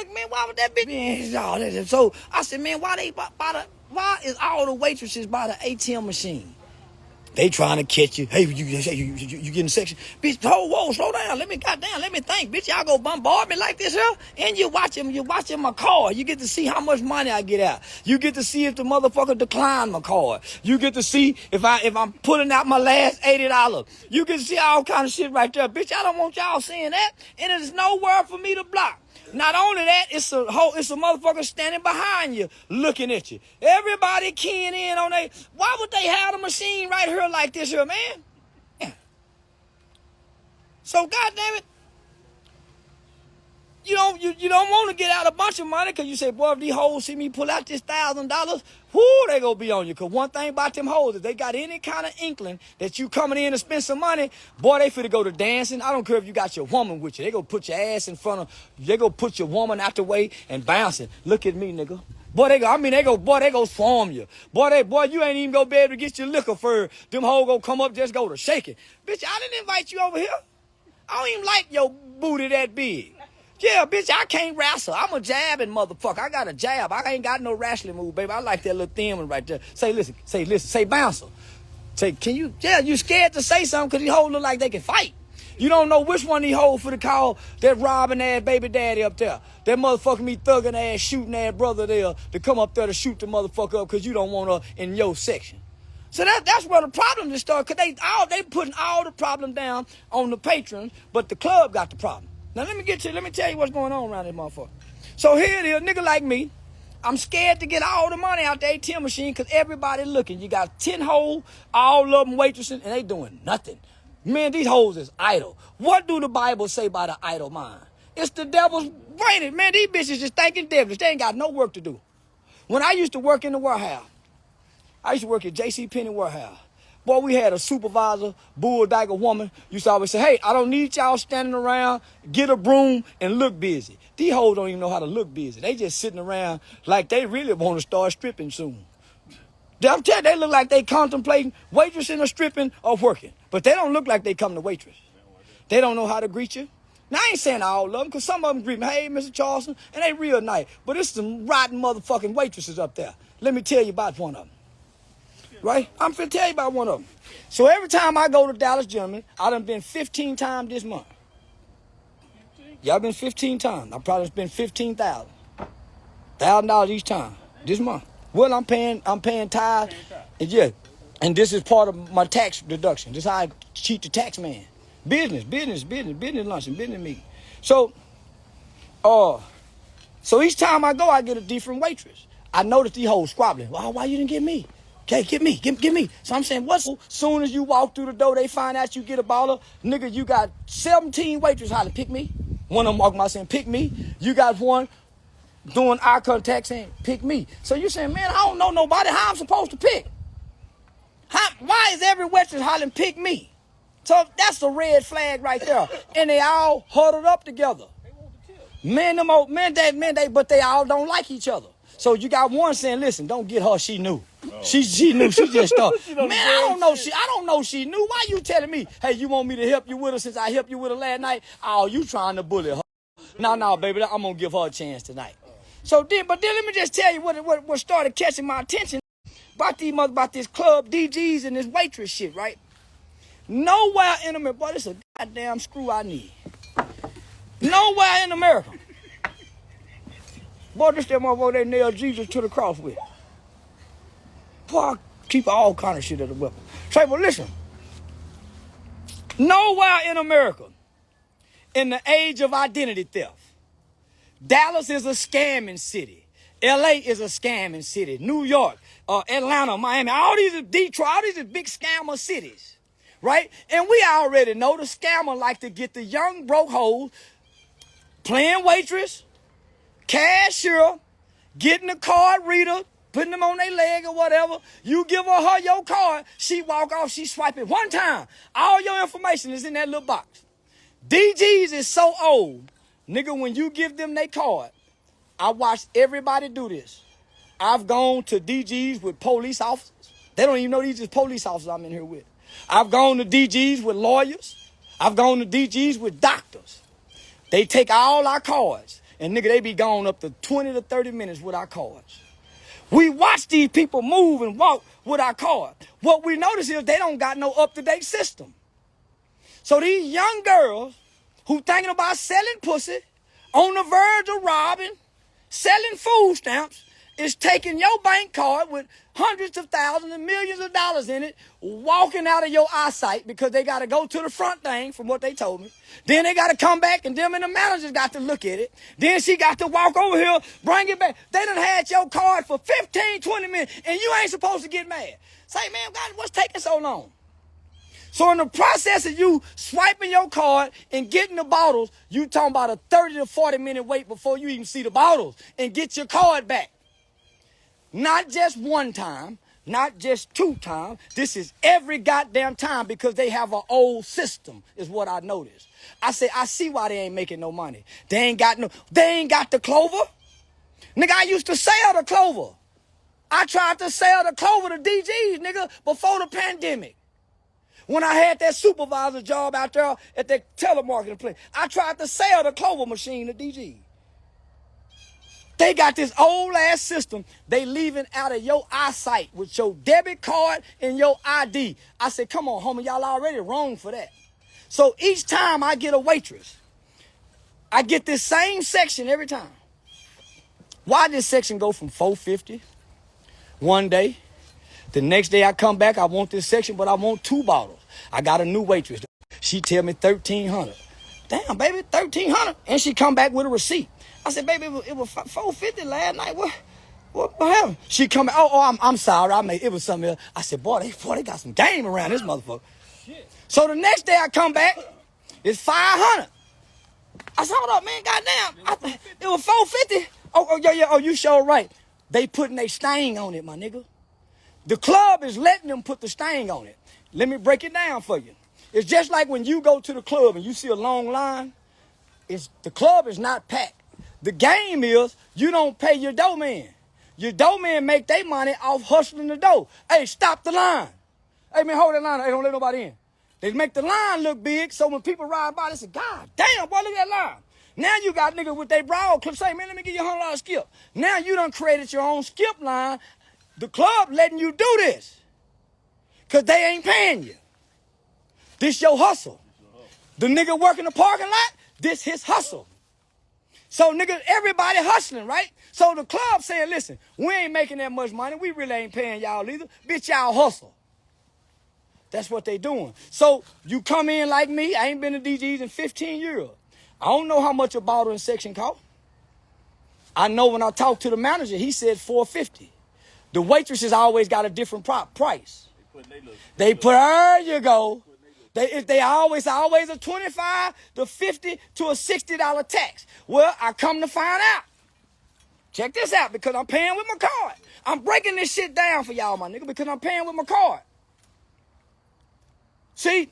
look, man, why would that be? Man, so I said, man, why is all the waitresses by the ATM machine? They trying to catch you. Hey, you get in section. Bitch, whoa, slow down. Let me think. Bitch, y'all go bombard me like this here? And you're watching my card. You get to see how much money I get out. You get to see if the motherfucker declined my card. You get to see if I'm pulling out my last $80. You get to see all kind of shit right there. Bitch, I don't want y'all seeing that. And there's nowhere for me to block. Not only that, it's a motherfucker standing behind you, looking at you. Everybody keying in on they. Why would they have a machine right here like this here, man? Yeah. So goddamn it, you don't want to get out a bunch of money because you say, boy, if these hoes see me pull out this $1,000, whoo, they gonna be on you. Because one thing about them hoes, if they got any kind of inkling that you coming in to spend some money, boy, they finna go to dancing. I don't care if you got your woman with you. They gonna put your ass in front of, they gonna put your woman out the way and bouncing. Look at me, nigga. Boy, they go swarm you. Boy, you ain't even gonna be able to get your liquor for them hoes gonna come up, just go to shaking. Bitch, I didn't invite you over here. I don't even like your booty that big. Yeah, bitch, I can't wrestle. I'm a jabbing motherfucker. I got a jab. I ain't got no wrestling move, baby. I like that little thin one right there. Say bouncer. Say, you scared to say something because these hoes look like they can fight. You don't know which one of these hoes for the call that robbing ass baby daddy up there. That motherfucker me thugging ass, shooting ass brother there to come up there to shoot the motherfucker up because you don't want her in your section. So that's where the problem is start, because they putting all the problem down on the patrons, but the club got the problem. Now let me tell you what's going on around this motherfucker. So here it is, nigga like me, I'm scared to get all the money out the ATM machine because everybody looking. You got 10 hoes, all of them waitresses, and they doing nothing. Man, these hoes is idle. What do the Bible say about an idle mind? It's the devil's brain. Man, these bitches just thinking devilish. They ain't got no work to do. When I used to work in the warehouse, I used to work at JCPenney warehouse. Boy, we had a supervisor, bulldagger woman, used to always say, hey, I don't need y'all standing around, get a broom and look busy. These hoes don't even know how to look busy. They just sitting around like they really want to start stripping soon. I'm telling you, they look like they contemplating waitressing or stripping or working. But they don't look like they come to waitress. They don't know how to greet you. Now, I ain't saying all of them, because some of them greet me, hey, Mr. Charleston, and they real nice. But it's some rotten motherfucking waitresses up there. Let me tell you about one of them. Right? I'm finna tell you about one of them. So every time I go to Dallas, Germany, I done been 15 times this month. Y'all been 15 times. I probably spent $15,000. $1,000 each time this month. Well, I'm paying tithe. And yeah, and this is part of my tax deduction. This is how I cheat the tax man. Business luncheon, business meeting. So each time I go, I get a different waitress. I notice these hoes squabbling. Why you didn't get me? Okay, get me. So I'm saying, soon as you walk through the door, they find out you get a baller. Nigga, you got 17 waitresses hollering, pick me. One of them walking by saying, pick me. You got one doing eye contact saying, pick me. So you saying, man, I don't know nobody. How I'm supposed to pick? Why is every waitress hollering, pick me? So that's a red flag right there. And they all huddled up together. But they all don't like each other. So you got one saying, listen, don't get her, she knew. Oh. She knew, she just started. Man, I don't know she knew. Why you telling me, hey, you want me to help you with her since I helped you with her last night? Oh, you trying to bully her. No, baby, I'm going to give her a chance tonight. But then let me just tell you what started catching my attention about this club, DGs and this waitress shit, right? Nowhere in America, boy, this is a goddamn screw I need. Nowhere in America. Boy, this that motherfucker they nailed Jesus to the cross with. Boy, I keep all kind of shit as a weapon. Say, but listen. Nowhere in America, in the age of identity theft, Dallas is a scamming city. LA is a scamming city. New York, Atlanta, Miami, all these are Detroit, all these are big scammer cities. Right? And we already know the scammer like to get the young broke hoes playing waitress, cashier, getting a card reader, putting them on their leg or whatever. You give her your card, she walk off, she swipe it one time. All your information is in that little box. DGs is so old. Nigga, when you give them their card, I watched everybody do this. I've gone to DGs with police officers. They don't even know these are police officers I'm in here with. I've gone to DGs with lawyers. I've gone to DGs with doctors. They take all our cards And nigga, they be gone up to 20 to 30 minutes with our cards. We watch these people move and walk with our card. What we notice is they don't got no up-to-date system. So these young girls who thinking about selling pussy, on the verge of robbing, selling food stamps, is taking your bank card with hundreds of thousands and millions of dollars in it, walking out of your eyesight because they got to go to the front thing from what they told me. Then they got to come back and them and the managers got to look at it. Then she got to walk over here, bring it back. They done had your card for 15, 20 minutes and you ain't supposed to get mad. Say, man, God, what's taking so long? So in the process of you swiping your card and getting the bottles, you talking about a 30 to 40 minute wait before you even see the bottles and get your card back. Not just one time, not just 2 times. This is every goddamn time because they have an old system, is what I noticed. I say, I see why they ain't making no money. They ain't got the clover. Nigga, I used to sell the clover. I tried to sell the clover to DGs, nigga, before the pandemic. When I had that supervisor job out there at that telemarketing place, I tried to sell the clover machine to DGs. They got this old ass system. They leaving out of your eyesight with your debit card and your ID. I said, come on, homie, y'all already wrong for that. So each time I get a waitress, I get this same section every time. Why this section go from $4.50 one day? The next day I come back, I want this section, but I want 2 bottles. I got a new waitress. She tell me $1,300. Damn, baby, $1,300. And she come back with a receipt. I said, baby, it was $4.50 last night. What happened? She come back, I'm sorry. It was something else. I said, boy, they got some game around this motherfucker. Shit. So the next day I come back, it's $500. I said, hold up, man, goddamn. It was $4.50. Oh, you sure right. They putting a stain on it, my nigga. The club is letting them put the stain on it. Let me break it down for you. It's just like when you go to the club and you see a long line. The club is not packed. The game is you don't pay your dough man. Your dough man make their money off hustling the dough. Hey, stop the line. Hey, man, hold that line. Hey, don't let nobody in. They make the line look big, so when people ride by, they say, God damn, boy, look at that line. Now you got niggas with their broad clip say, man, let me give you $100 skip. Now you done created your own skip line. The club letting you do this because they ain't paying you. This your hustle. The nigga working the parking lot, this his hustle. So, nigga, everybody hustling, right? So the club saying, listen, we ain't making that much money. We really ain't paying y'all either. Bitch, y'all hustle. That's what they doing. So you come in like me. I ain't been to DG's in 15 years. I don't know how much a bottle in section cost. I know when I talked to the manager, he said $4.50. The waitresses always got a different price. There you go. They always a 25 to 50 to a $60 tax. Well, I come to find out. Check this out, because I'm paying with my card. I'm breaking this shit down for y'all, my nigga, because I'm paying with my card. See,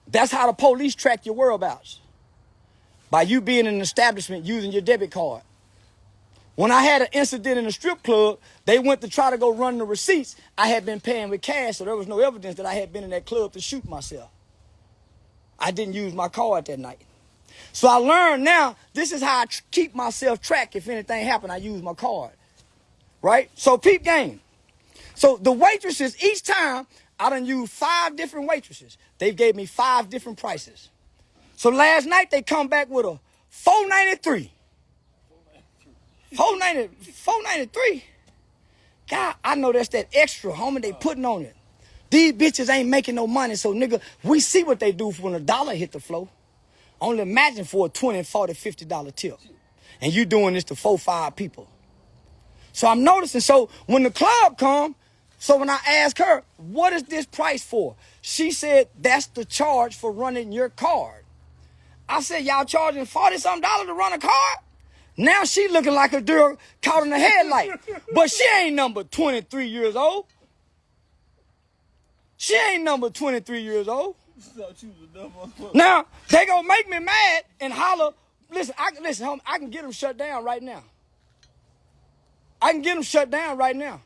that's how the police track your whereabouts. By you being in an establishment using your debit card. When I had an incident in a strip club, they went to try to go run the receipts. I had been paying with cash, so there was no evidence that I had been in that club to shoot myself. I didn't use my card that night. So I learned now, this is how I keep myself tracked. If anything happened, I use my card. Right? So peep game. So the waitresses, each time, I done used 5 different waitresses. They gave me 5 different prices. So last night, they come back with a $4.93. $4.93. God, I know that's that extra, homie, they putting on it. These bitches ain't making no money, so nigga, we see what they do when $1 hit the floor. Only imagine for a $20, $40, $50 tip. And you doing this to 4, 5 people. So I'm noticing, so when the club come, so when I ask her, what is this price for? She said, that's the charge for running your card. I said, y'all charging $40-something to run a card? Now she looking like a deer caught in the headlight. But she ain't number 23 years old. She ain't number 23 years old. Now, they gonna make me mad and holler. Listen, homie, I can get them shut down right now. I can get them shut down right now.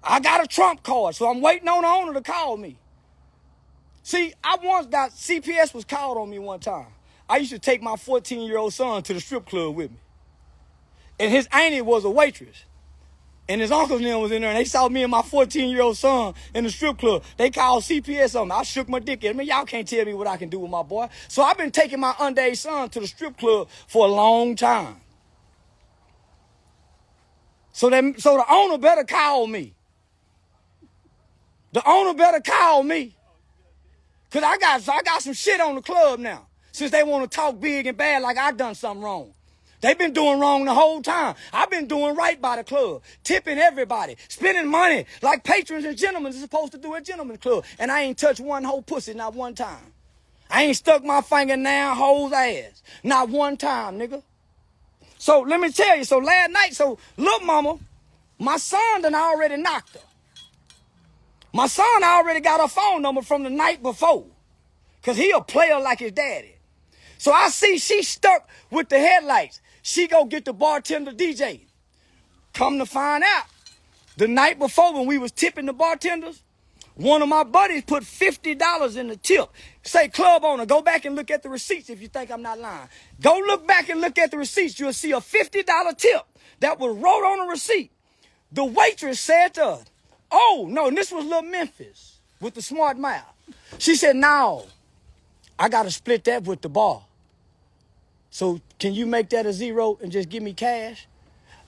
I got a Trump card, so I'm waiting on the owner to call me. See, I once got, CPS was called on me one time. I used to take my 14-year-old son to the strip club with me. And his auntie was a waitress. And his uncle's name was in there, and they saw me and my 14-year-old son in the strip club. They called CPS on me. I shook my dick at me. Y'all can't tell me what I can do with my boy. So I've been taking my underage son to the strip club for a long time. So the owner better call me. The owner better call me. Because I got some shit on the club now. Since they want to talk big and bad like I done something wrong. They've been doing wrong the whole time. I've been doing right by the club. Tipping everybody. Spending money like patrons and gentlemen are supposed to do at gentlemen's club. And I ain't touched one whole pussy, not one time. I ain't stuck my finger down hoes ass. Not one time, nigga. So let me tell you. So last night, look, mama, my son done already knocked her. My son already got her phone number from the night before. Because he a player like his daddy. So I see she stuck with the headlights. She go get the bartender DJ. Come to find out, the night before when we was tipping the bartenders, one of my buddies put $50 in the tip. Say, club owner, go back and look at the receipts if you think I'm not lying. Go look back and look at the receipts. You'll see a $50 tip that was wrote on the receipt. The waitress said to us, oh, no, and this was Little Memphis with the smart mouth. She said, no, I got to split that with the bar. So can you make that a zero and just give me cash?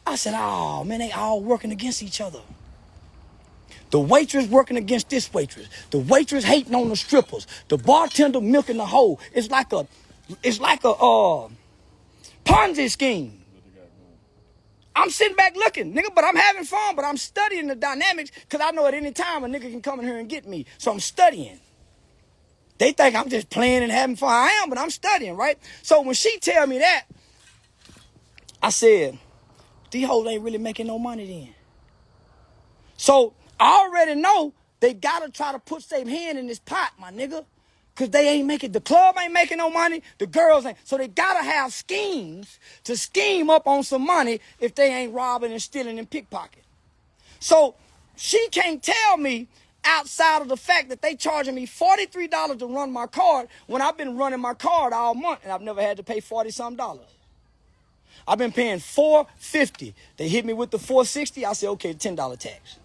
I said, oh, man, they all working against each other. The waitress working against this waitress. The waitress hating on the strippers. The bartender milking the hole. It's like a Ponzi scheme. I'm sitting back looking, nigga, but I'm having fun, but I'm studying the dynamics because I know at any time a nigga can come in here and get me. So I'm studying. They think I'm just playing and having fun. I am, but I'm studying, right? So when she tell me that, I said, these hoes ain't really making no money then. So I already know they got to try to put their hand in this pot, my nigga. Because they ain't making, the club ain't making no money, the girls ain't. So they got to have schemes to scheme up on some money if they ain't robbing and stealing and pickpocketing. So she can't tell me outside of the fact that they charging me $43 to run my card when I've been running my card all month and I've never had to pay $40-some. I've been paying $450. They hit me with the $460. I said, okay, $10 tax.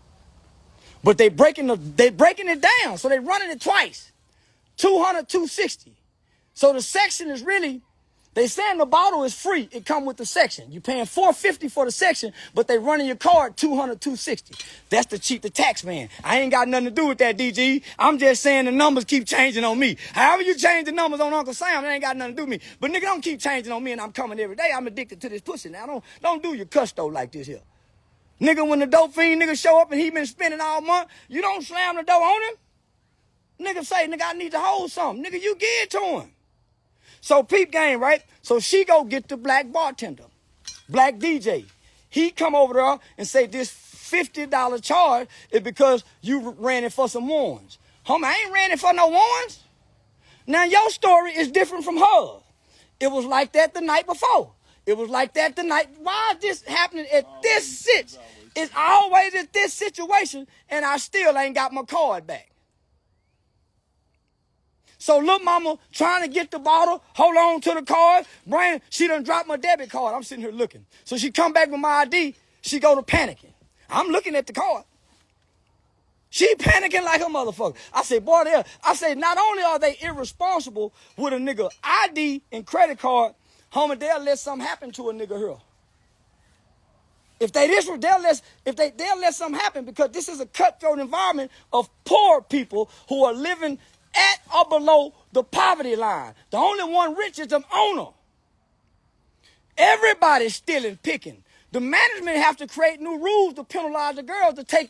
But they breaking it down, so they running it twice. $200, $260. So the section is really, they saying the bottle is free. It come with the section. You're paying $450 for the section, but they running your card $200, $260. That's to cheat the tax man. I ain't got nothing to do with that, DG. I'm just saying the numbers keep changing on me. However you change the numbers on Uncle Sam, it ain't got nothing to do with me. But nigga, don't keep changing on me and I'm coming every day. I'm addicted to this pussy now. Don't do your custo like this here. Nigga, when the dope fiend nigga show up and he been spending all month, you don't slam the door on him. Nigga say, nigga, I need to hold something. Nigga, you give it to him. So peep game, right? So she go get the black bartender, black DJ. He come over there and say this $50 charge is because you ran it for some ones. Homie, I ain't ran it for no ones. Now your story is different from hers. It was like that the night before. It was like that the night. Why is this happening at this sit? It's always at this situation, and I still ain't got my card back. So little mama trying to get the bottle, hold on to the card. Brian, she done dropped my debit card. I'm sitting here looking. So she come back with my ID. She go to panicking. I'm looking at the card. She panicking like a motherfucker. I say, boy, not only are they irresponsible with a nigga ID and credit card, homie, they'll let something happen to a nigga here. If they'll let something happen because this is a cutthroat environment of poor people who are living at or below the poverty line. The only one rich is the owner. Everybody's stealing, picking. The management have to create new rules to penalize the girls to take their